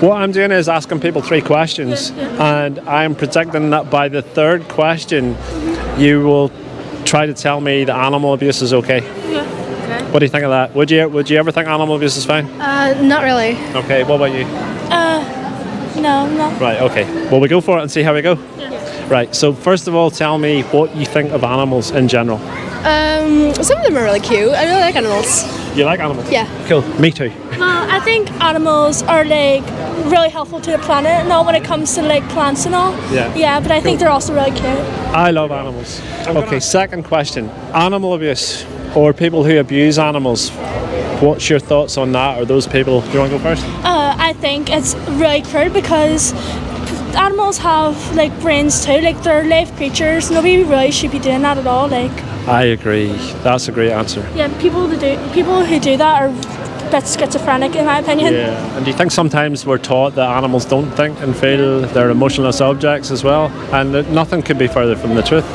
What I'm doing is asking people 3 questions, and I'm predicting that by the 3rd question, you will try to tell me that animal abuse is okay. Yeah. Okay. What do you think of that? Would you ever think animal abuse is fine? Not really. Okay, what about you? No. Right, okay. Well, we go for it and see how we go. Yeah. Right, so first of all, tell me what you think of animals in general. Some of them are really cute. I really like animals. You like animals? Yeah. Cool, me too. Well, I think animals are like really helpful to the planet and all when it comes to like plants and all. Yeah. Yeah, but I think they're also really cute. I love animals. Okay, second question. Animal abuse or people who abuse animals. What's your thoughts on that, or those people? Do you want to go first? I think it's really cruel because animals have like brains too, like they're live creatures. Nobody really should be doing that at all. Like. I agree. That's a great answer. Yeah, people who do that are a bit schizophrenic in my opinion. Yeah, and do you think sometimes we're taught that animals don't think and feel? They're emotionless objects as well, and that nothing could be further from the truth.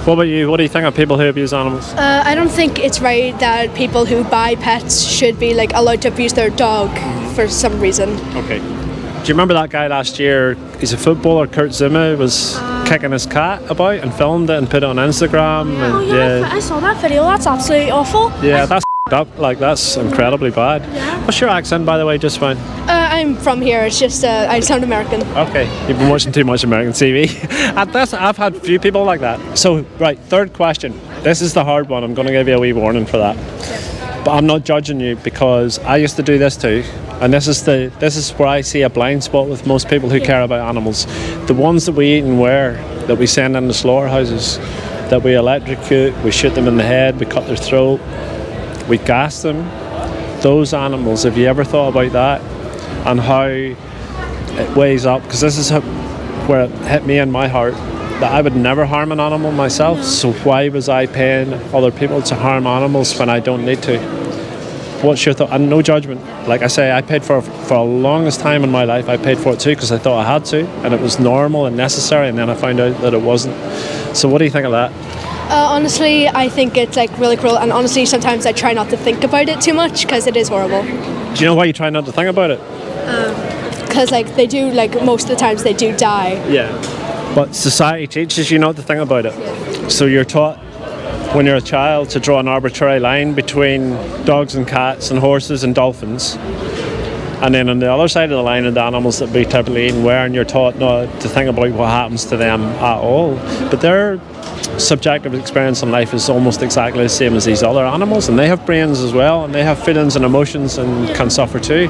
What about you? What do you think of people who abuse animals? I don't think it's right that people who buy pets should be like allowed to abuse their dog for some reason. Okay. Do you remember that guy last year? He's a footballer. Kurt Zuma was kicking his cat about and filmed it and put it on Instagram. Oh and, yeah, I saw that video. That's absolutely awful. Yeah, that's up. Like, that's incredibly bad. Yeah. What's your accent, by the way? Just fine. I'm from here. It's just I sound American. Okay, you've been watching too much American TV. I've had a few people like that. So, right, 3rd question. This is the hard one. I'm going to give you a wee warning for that. But I'm not judging you because I used to do this too. And this is where I see a blind spot with most people who care about animals. The ones that we eat and wear, that we send into slaughterhouses, that we electrocute, we shoot them in the head, we cut their throat, we gas them. Those animals, have you ever thought about that? And how it weighs up? Because this is where it hit me in my heart, that I would never harm an animal myself. No. So why was I paying other people to harm animals when I don't need to? What's your thought? And no judgment. Like I say, I paid for the longest time in my life. I paid for it too because I thought I had to, and it was normal and necessary. And then I found out that it wasn't. So what do you think of that? Honestly, I think it's like really cruel, and honestly, sometimes I try not to think about it too much because it is horrible. Do you know why you try not to think about it? Because like they do, like most of the times they do die. Yeah. But society teaches you not to think about it. Yeah. So you're taught when you're a child to draw an arbitrary line between dogs and cats and horses and dolphins. And then on the other side of the line are the animals that we typically eat and wear, and you're taught not to think about what happens to them at all. But their subjective experience in life is almost exactly the same as these other animals, and they have brains as well, and they have feelings and emotions and can suffer too.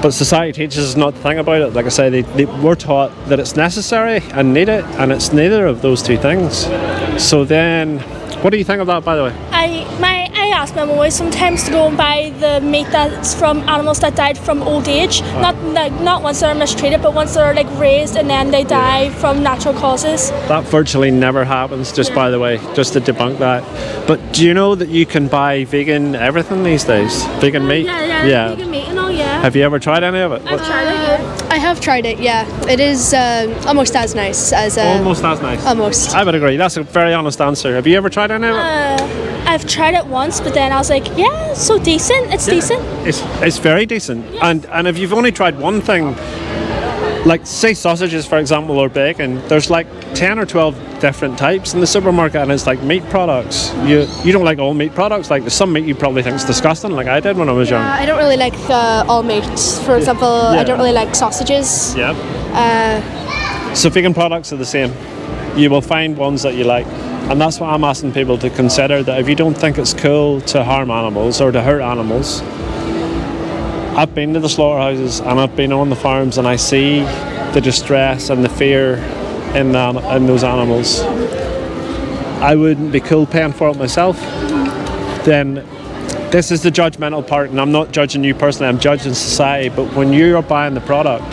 But society teaches us not to think about it. Like I say, we're taught that it's necessary and needed, and it's neither of those two things. So then, what do you think of that, by the way? I ask my mum sometimes to go and buy the meat that's from animals that died from old age. Not once they're mistreated, but once they're like raised and then they die from natural causes. That virtually never happens, just by the way, just to debunk that. But do you know that you can buy vegan everything these days? Vegan meat? Yeah. Vegan meat and all, yeah. Have you ever tried any of it? I've tried it. I have tried it, yeah. It is almost as nice as... almost as nice? Almost. I would agree. That's a very honest answer. Have you ever tried any of it? I've tried it once, but then I was like, yeah, it's so decent. It's decent. It's very decent. Yes. And if you've only tried one thing, like say sausages, for example, or bacon, there's like 10 or 12 different types in the supermarket, and it's like meat products. You don't like all meat products? Like there's some meat you probably think is disgusting, like I did when I was young. I don't really like all meat. For example, I don't really like sausages. Yeah. So vegan products are the same. You will find ones that you like. And that's what I'm asking people to consider, that if you don't think it's cool to harm animals or to hurt animals, I've been to the slaughterhouses and I've been on the farms and I see the distress and the fear in those animals. I wouldn't be cool paying for it myself. Then this is the judgmental part, and I'm not judging you personally, I'm judging society. But when you're buying the product,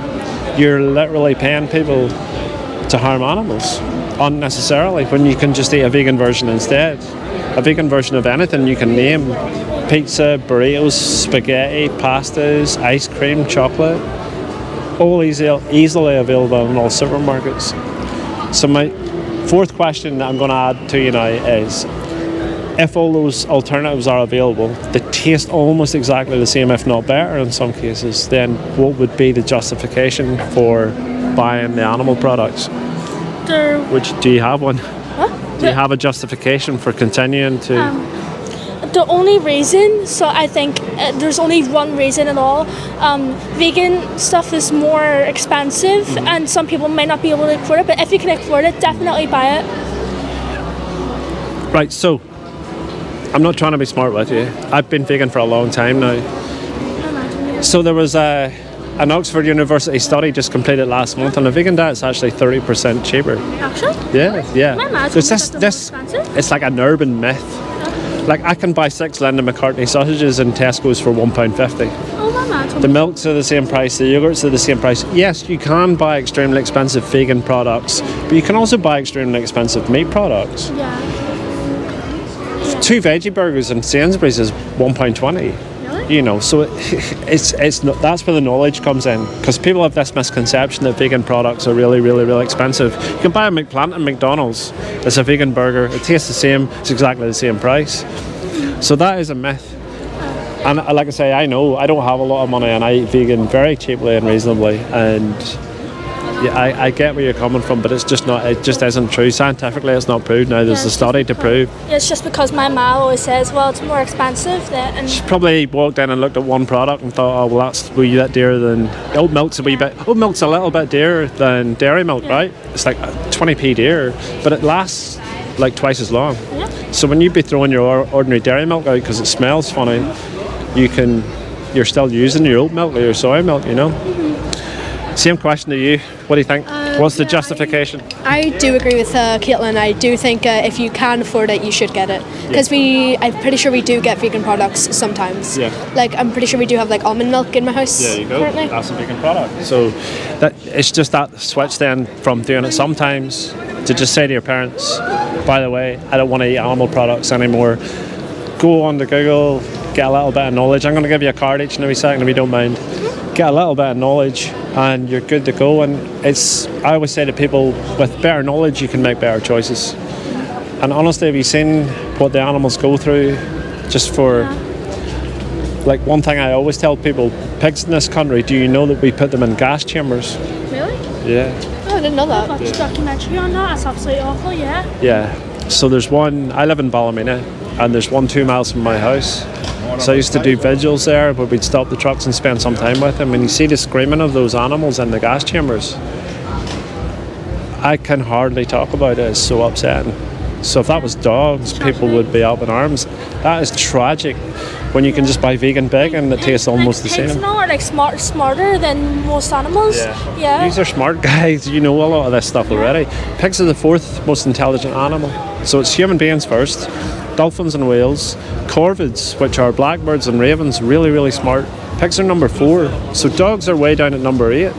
you're literally paying people to harm animals unnecessarily, when you can just eat a vegan version instead. A vegan version of anything you can name: pizza, burritos, spaghetti, pastas, ice cream, chocolate, all easily available in all supermarkets. So my 4th question that I'm going to add to you now is, if all those alternatives are available, they taste almost exactly the same, if not better in some cases, then what would be the justification for buying the animal products? Do you have one? What? Do you have a justification for continuing to... The only reason, so I think there's only one reason at all. Vegan stuff is more expensive, and some people might not be able to afford it, but if you can afford it, definitely buy it. Right, so I'm not trying to be smart with you. I've been vegan for a long time now. So there was an Oxford University study just completed last month, and a vegan diet's actually 30% cheaper. Actually? Yeah. My mad There's told me that this, they're more expensive. it's like an urban myth. Like, I can buy 6 Linda McCartney sausages in Tesco's for £1.50. Oh, my mad told The me. milks are the same price, the yogurts are the same price. Yes, you can buy extremely expensive vegan products, but you can also buy extremely expensive meat products. Yeah. 2 veggie burgers in Sainsbury's is £1.20. Really? You know, so it's not, that's where the knowledge comes in, because people have this misconception that vegan products are really, really, really expensive. You can buy a McPlant in McDonald's. It's a vegan burger. It tastes the same. It's exactly the same price. So that is a myth. And like I say, I know I don't have a lot of money, and I eat vegan very cheaply and reasonably. And yeah, I get where you're coming from, but it's just not. It just isn't true. Scientifically, it's not proved. Now there's a study to prove. Yeah, it's just because my mom always says, well, it's more expensive than. And She probably walked in and looked at one product and thought, oh, well, that's a wee bit dearer than oat milk's a wee bit. Oat milk's a little bit dearer than dairy milk, right? It's like 20p dearer, but it lasts like twice as long. Yeah. So when you be throwing your ordinary dairy milk out because it smells funny, you're still using your oat milk or your soy milk, you know. Same question to you. What do you think? What's the justification? I do agree with Caitlin. I do think if you can afford it, you should get it. Because I'm pretty sure we do get vegan products sometimes. Yeah. Like, I'm pretty sure we do have like almond milk in my house. There you go. Currently. That's a vegan product. So that it's just that switch then from doing it sometimes to just say to your parents, by the way, I don't want to eat animal products anymore. Go on to Google, get a little bit of knowledge. I'm going to give you a card each and every second if you don't mind. Get a little bit of knowledge and you're good to go. And I always say to people, with better knowledge you can make better choices. And honestly, have you seen what the animals go through just for... Like, one thing I always tell people, pigs in this country, do you know that we put them in gas chambers? Really? Yeah. Oh, I didn't know that. I watched a documentary on that. It's absolutely awful, yeah. Yeah. So there's one, I live in Ballymena, and there's one 2 miles from my house. So I used to do vigils there where we'd stop the trucks and spend some time with them. And you see the screaming of those animals in the gas chambers. I can hardly talk about it. It's so upsetting. So if that was dogs, people would be up in arms. That is tragic when you can just buy vegan bacon that tastes almost the Pigs same. now are like smarter than most animals. Yeah. These are smart guys. You know a lot of this stuff already. Pigs are the 4th most intelligent animal. So it's human beings first. Dolphins and whales. Corvids, which are blackbirds and ravens, really, really smart. Pigs are number 4. So dogs are way down at number 8.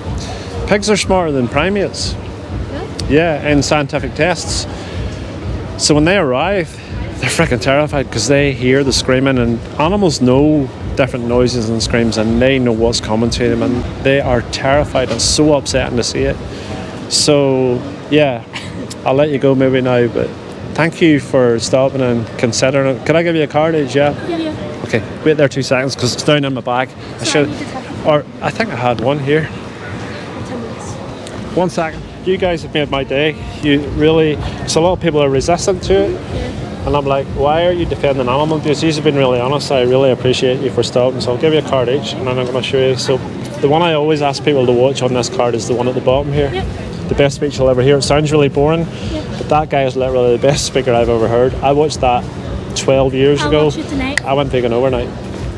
Pigs are smarter than primates. Yeah, in scientific tests. So when they arrive, they're freaking terrified because they hear the screaming, and animals know different noises and screams and they know what's coming to them, and they are terrified. It's so upsetting to see it. So yeah, I'll let you go maybe now, but thank you for stopping and considering it. Can I give you a card each? Yeah? Yeah. Okay, wait there 2 seconds because it's down in my bag. I should, or I think I had one here. 10 minutes. 1 second. You guys have made my day. You really, so a lot of people are resistant to it. And I'm like, why are you defending animal abuse? You've been really honest. I really appreciate you for stopping. So I'll give you a card each and then I'm going to show you. So the one I always ask people to watch on this card is the one at the bottom here. The best speech you'll ever hear. It sounds really boring, but that guy is literally the best speaker I've ever heard. I watched that 12 years I'll ago. watch it tonight. I went vegan overnight.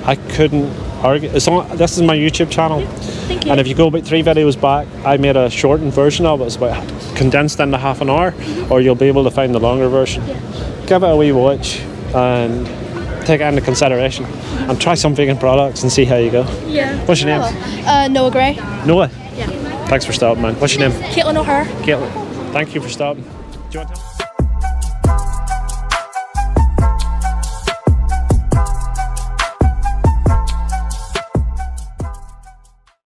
I couldn't argue. This is my YouTube channel. Thank you. And if you go about 3 videos back, I made a shortened version of it. It's about condensed into half an hour, or you'll be able to find the longer version. Give it a wee watch and take it into consideration and try some vegan products and see how you go. Yeah. What's your name? Noah Gray. Noah? Yeah. Thanks for stopping, man. What's your name? Caitlin O'Hare. Caitlin. Thank you for stopping. Do you want to